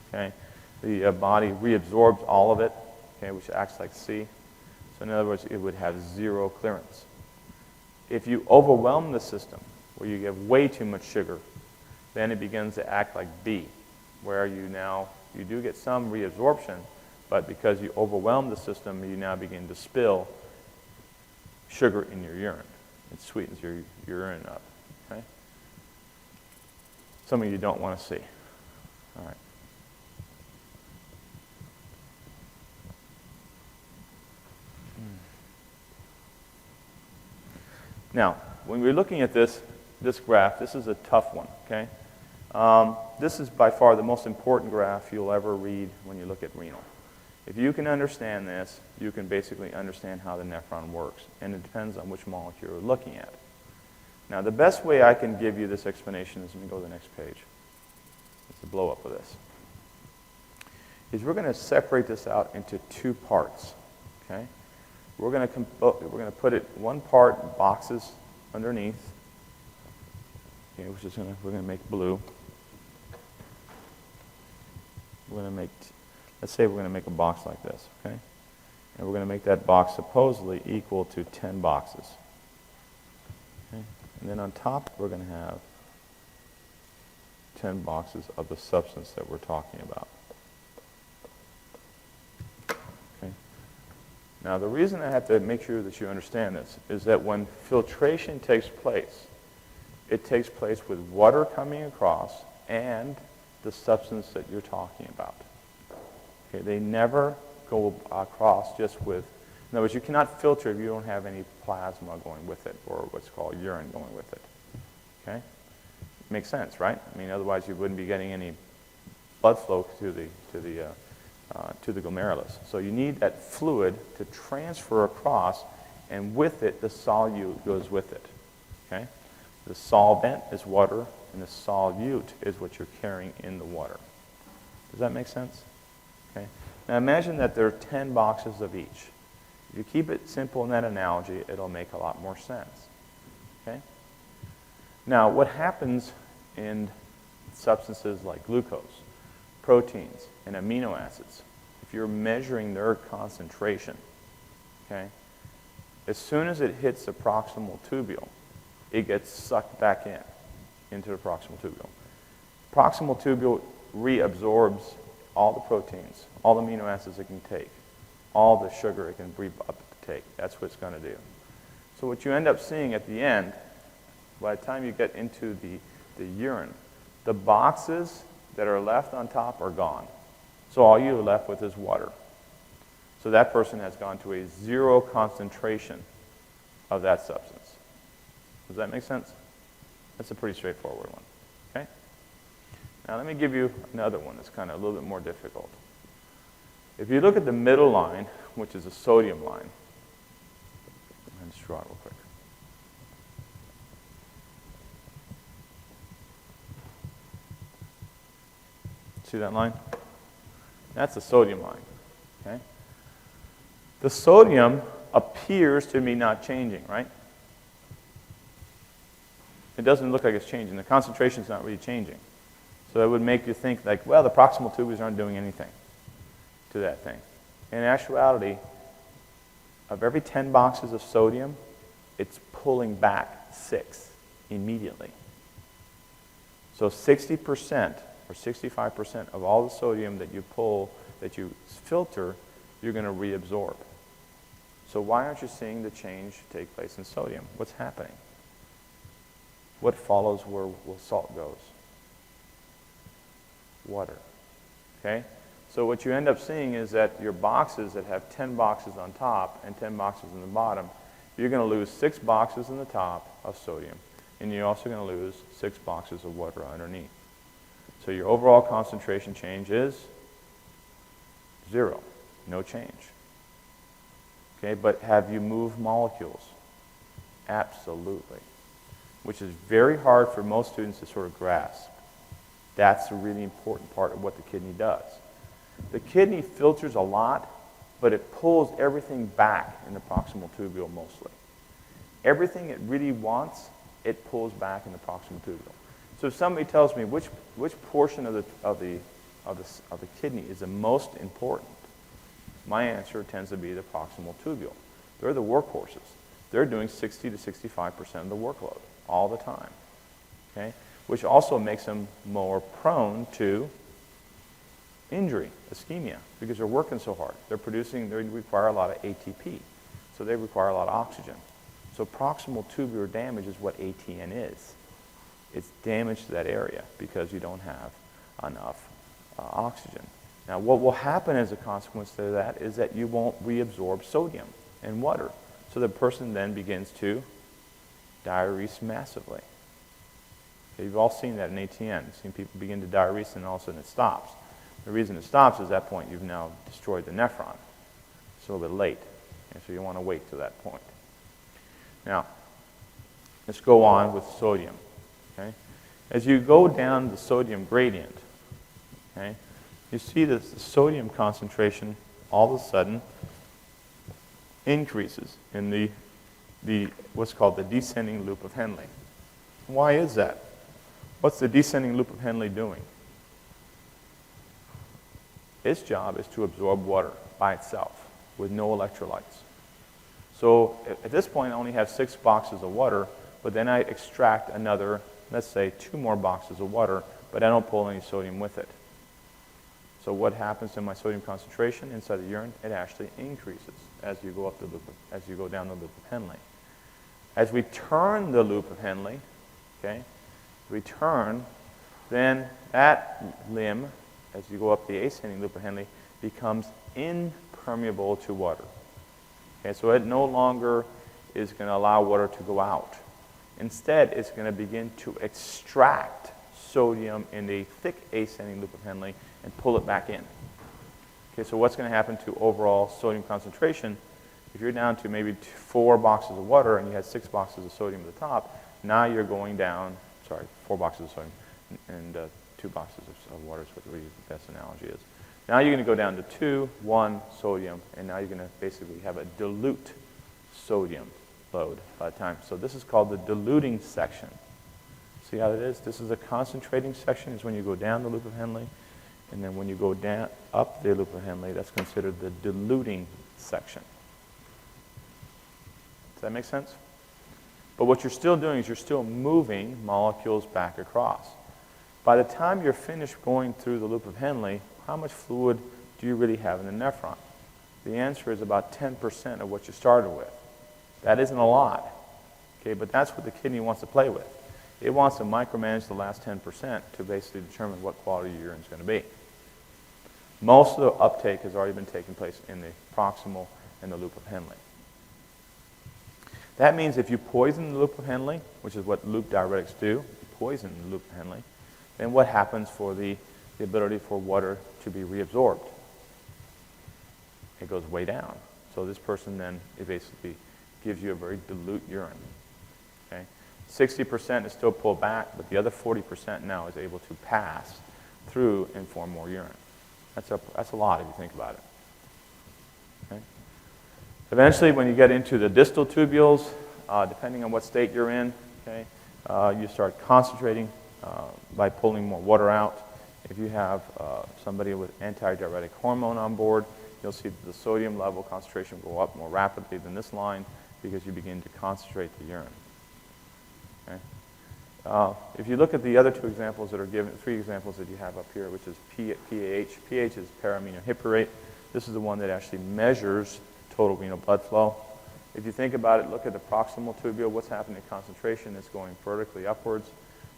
okay, the body reabsorbs all of it, okay, which acts like C. So in other words, it would have zero clearance. If you overwhelm the system, where you give way too much sugar, then it begins to act like B, where you do get some reabsorption, but because you overwhelm the system, you now begin to spill sugar in your urine. It sweetens your urine up. Okay? Something you don't want to see. All right. Now, when we're looking at this graph, this is a tough one, okay? This is by far the most important graph you'll ever read when you look at renal. If you can understand this, you can basically understand how the nephron works, and it depends on which molecule you're looking at. Now, the best way I can give you this explanation is, let me go to the next page. It's the blow up of this. Is we're going to separate this out into two parts, okay? We're going to put it one part boxes underneath, okay, we're going to make blue. Let's say we're going to make a box like this, okay? And we're going to make that box supposedly equal to 10 boxes. Okay? And then on top, we're going to have 10 boxes of the substance that we're talking about. Okay? Now, the reason I have to make sure that you understand this is that when filtration takes place, it takes place with water coming across and the substance that you're talking about. Okay, they never go across just with, in other words, you cannot filter if you don't have any plasma going with it or what's called urine going with it. Okay? Makes sense, right? I mean, otherwise you wouldn't be getting any blood flow to the glomerulus. So you need that fluid to transfer across, and with it, the solute goes with it. Okay? The solvent is water, and the solute is what you're carrying in the water. Does that make sense? Okay. Now imagine that there are 10 boxes of each. If you keep it simple in that analogy, it'll make a lot more sense. Okay? Now, what happens in substances like glucose, proteins, and amino acids, if you're measuring their concentration, okay, as soon as it hits the proximal tubule, it gets sucked back into the proximal tubule. Proximal tubule reabsorbs all the proteins, all the amino acids it can take, all the sugar it can breathe up to take. That's what it's going to do. So what you end up seeing at the end, by the time you get into the urine, the boxes that are left on top are gone. So all you're left with is water. So that person has gone to a zero concentration of that substance. Does that make sense? That's a pretty straightforward one. Okay? Now let me give you another one that's kind of a little bit more difficult. If you look at the middle line, which is a sodium line, let me just draw it real quick. See that line? That's the sodium line. Okay? The sodium appears to be not changing, right? It doesn't look like it's changing. The concentration's not really changing. So that would make you think like, well, the proximal tubules aren't doing anything to that thing. In actuality, of every 10 boxes of sodium, it's pulling back 6 immediately. So 60% or 65% of all the sodium that you pull, that you filter, you're going to reabsorb. So why aren't you seeing the change take place in sodium? What's happening? What follows where salt goes? Water. Okay? So what you end up seeing is that your boxes that have 10 boxes on top and 10 boxes in the bottom, you're going to lose 6 boxes in the top of sodium, and you're also going to lose 6 boxes of water underneath. So your overall concentration change is 0. No change. Okay, but have you moved molecules? Absolutely. Which is very hard for most students to sort of grasp. That's a really important part of what the kidney does. The kidney filters a lot, but it pulls everything back in the proximal tubule mostly. Everything it really wants, it pulls back in the proximal tubule. So if somebody tells me which portion of the kidney is the most important, my answer tends to be the proximal tubule. They're the workhorses. They're doing 60 to 65% of the workload all the time, okay? Which also makes them more prone to injury, ischemia, because they're working so hard. They require a lot of ATP, so they require a lot of oxygen. So proximal tubular damage is what ATN is. It's damage to that area because you don't have enough oxygen. Now, what will happen as a consequence to that is that you won't reabsorb sodium and water. So the person then begins to diurese massively. Okay, you've all seen that in ATN. You've seen people begin to diurese and all of a sudden it stops. The reason it stops is at that point you've now destroyed the nephron. It's a little bit late, and so you want to wait to that point. Now, let's go on with sodium. Okay? As you go down the sodium gradient, okay, you see that the sodium concentration all of a sudden increases in the what's called the descending loop of Henle. Why is that? What's the descending loop of Henle doing? Its job is to absorb water by itself with no electrolytes. So at this point I only have 6 boxes of water, but then I extract another, let's say 2 more boxes of water, but I don't pull any sodium with it. So what happens to my sodium concentration inside the urine? It actually increases as you go up the loop as you go down the loop of Henle. As we turn the loop of Henle, okay, we turn, then that limb, as you go up the ascending loop of Henle, becomes impermeable to water. Okay, so it no longer is going to allow water to go out. Instead, it's going to begin to extract sodium in the thick ascending loop of Henle and pull it back in. Okay, so what's going to happen to overall sodium concentration? If you're down to maybe 4 boxes of water and you had 6 boxes of sodium at the top, now you're going down, 4 boxes of sodium and 2 boxes of water is what the best analogy is. Now you're going to go down to 2, 1 sodium, and now you're going to basically have a dilute sodium load by the time. So this is called the diluting section. See how it is? This is a concentrating section, is when you go down the loop of Henle, and then when you go down up the loop of Henle, that's considered the diluting section. Does that make sense? But what you're still doing is you're still moving molecules back across. By the time you're finished going through the loop of Henle, how much fluid do you really have in the nephron? The answer is about 10% of what you started with. That isn't a lot, okay, but that's what the kidney wants to play with. It wants to micromanage the last 10% to basically determine what quality your urine is going to be. Most of the uptake has already been taking place in the proximal and the loop of Henle. That means if you poison the loop of Henle, which is what loop diuretics do, you poison the loop of Henle, then what happens for the ability for water to be reabsorbed? It goes way down. So this person then, it basically gives you a very dilute urine. Okay? 60% is still pulled back, but the other 40% now is able to pass through and form more urine. That's a lot if you think about it. Okay? Eventually, when you get into the distal tubules, depending on what state you're in, okay, you start concentrating by pulling more water out. If you have somebody with antidiuretic hormone on board, you'll see that the sodium level concentration will go up more rapidly than this line because you begin to concentrate the urine. Okay? If you look at the other 2 examples that are given, 3 examples that you have up here, which is PAH. PAH is para-aminohyperate. This is the one that actually measures total renal blood flow. If you think about it, look at the proximal tubule. What's happening to concentration? It's going vertically upwards.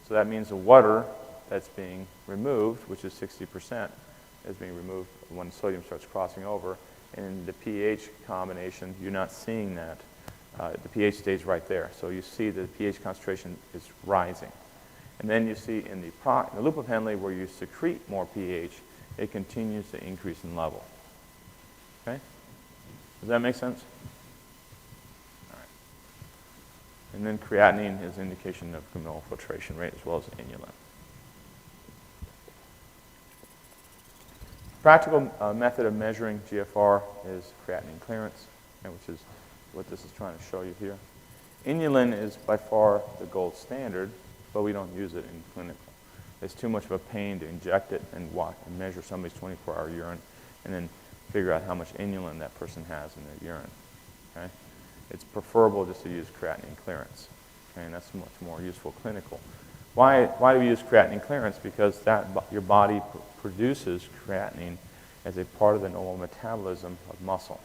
So that means the water that's being removed, which is 60%, is being removed when sodium starts crossing over. And in the pH combination, you're not seeing that. The pH stays right there. So you see the pH concentration is rising. And then you see in the loop of Henle where you secrete more pH, it continues to increase in level. Okay? Does that make sense? All right. And then creatinine is an indication of glomerular filtration rate as well as inulin. Practical method of measuring GFR is creatinine clearance, which is what this is trying to show you here. Inulin is by far the gold standard, but we don't use it in clinical. It's too much of a pain to inject it and measure somebody's 24-hour urine and then figure out how much inulin that person has in their urine. Okay? It's preferable just to use creatinine clearance, okay? And that's much more useful clinical. Why do we use creatinine clearance? Because your body produces creatinine as a part of the normal metabolism of muscle.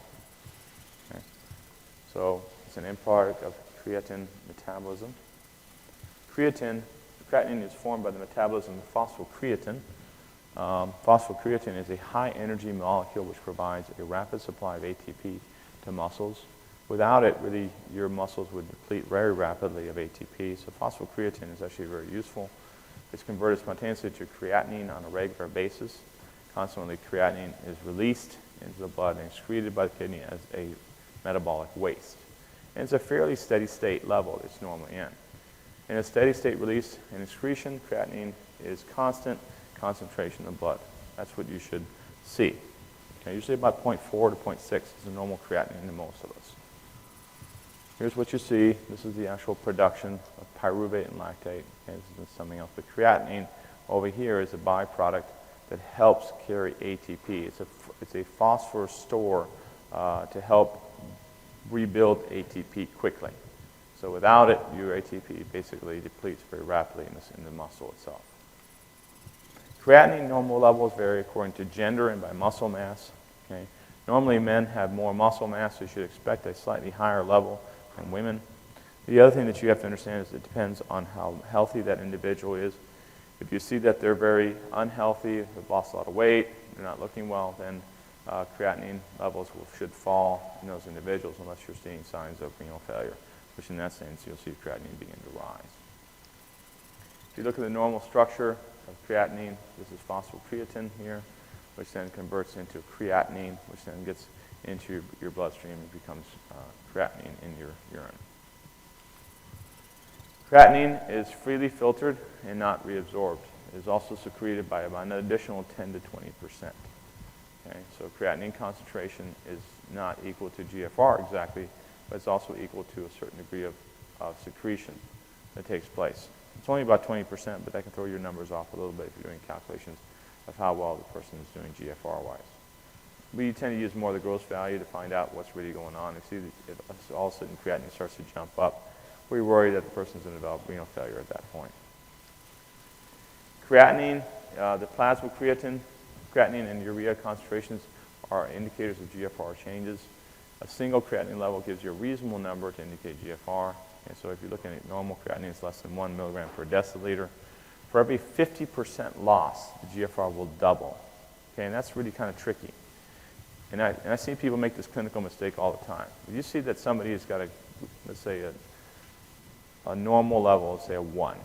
Okay? So it's an end product of creatine metabolism. Creatine is formed by the metabolism of phosphocreatine. Phosphocreatine is a high-energy molecule which provides a rapid supply of ATP to muscles, Without it, really, your muscles would deplete very rapidly of ATP. So phosphocreatine is actually very useful. It's converted spontaneously to creatinine on a regular basis. Consequently, creatinine is released into the blood and excreted by the kidney as a metabolic waste. And it's a fairly steady state level it's normally in. In a steady state release and excretion, creatinine is constant concentration in the blood. That's what you should see. Okay, usually about 0.4 to 0.6 is the normal creatinine in most of us. Here's what you see. This is the actual production of pyruvate and lactate. Okay, this is something else. But creatinine over here is a byproduct that helps carry ATP. It's a phosphorus store to help rebuild ATP quickly. So without it, your ATP basically depletes very rapidly in the muscle itself. Creatinine normal levels vary according to gender and by muscle mass. Okay? Normally men have more muscle mass, so you should expect a slightly higher level than women. The other thing that you have to understand is it depends on how healthy that individual is. If you see that they're very unhealthy, they've lost a lot of weight, they're not looking well, then creatinine levels should fall in those individuals unless you're seeing signs of renal failure, which in that sense you'll see creatinine begin to rise. If you look at the normal structure of creatinine, this is phosphocreatine here, which then converts into creatinine, which then gets into your bloodstream and becomes creatinine in your urine. Creatinine is freely filtered and not reabsorbed. It is also secreted by about an additional 10 to 20%. Okay, so creatinine concentration is not equal to GFR exactly, but it's also equal to a certain degree of secretion that takes place. It's only about 20%, but that can throw your numbers off a little bit if you're doing calculations of how well the person is doing GFR-wise. We tend to use more of the gross value to find out what's really going on. If all of a sudden creatinine starts to jump up, we worry that the person's going to develop renal failure at that point. Creatinine, the plasma creatinine and urea concentrations are indicators of GFR changes. A single creatinine level gives you a reasonable number to indicate GFR. And so if you're looking at normal creatinine, it's less than 1 milligram per deciliter. For every 50% loss, the GFR will double. Okay, and that's really kind of tricky. And I see people make this clinical mistake all the time. If you see that somebody has got let's say a normal level, let's say a 1.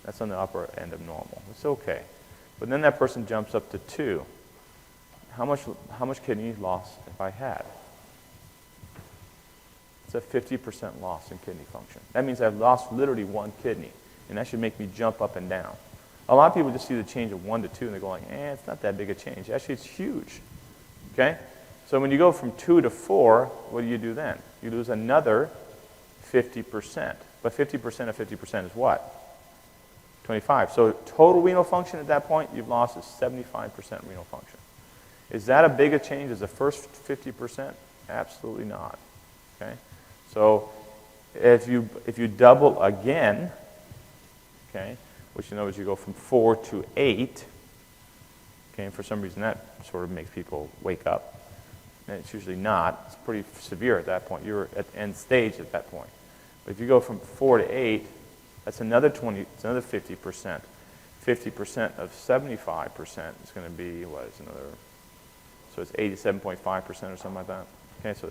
That's on the upper end of normal. It's okay. But then that person jumps up to 2. How much kidney loss have I had? It's a 50% loss in kidney function. That means I've lost literally 1 kidney, and that should make me jump up and down. A lot of people just see the change of 1 to 2, and they go like, it's not that big a change. Actually, it's huge. Okay? So when you go from 2 to 4, what do you do then? You lose another 50%. But 50% of 50% is what? 25. So total renal function at that point, you've lost is 75% renal function. Is that a big a change as the first 50%? Absolutely not. Okay? So if you double again, okay, which you know is you go from 4 to 8, okay, and for some reason that sort of makes people wake up. And it's usually not. It's pretty severe at that point. You're at the end stage at that point. But if you go from 4 to 8, that's another 20. It's another 50%. 50% of 75% is going to be what is another? So it's 87.5% or something like that. Okay, so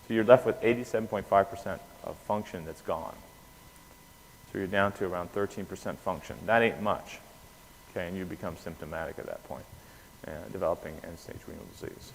you're left with 87.5% of function that's gone. So you're down to around 13% function. That ain't much. Okay, and you become symptomatic at that point, developing end-stage renal disease.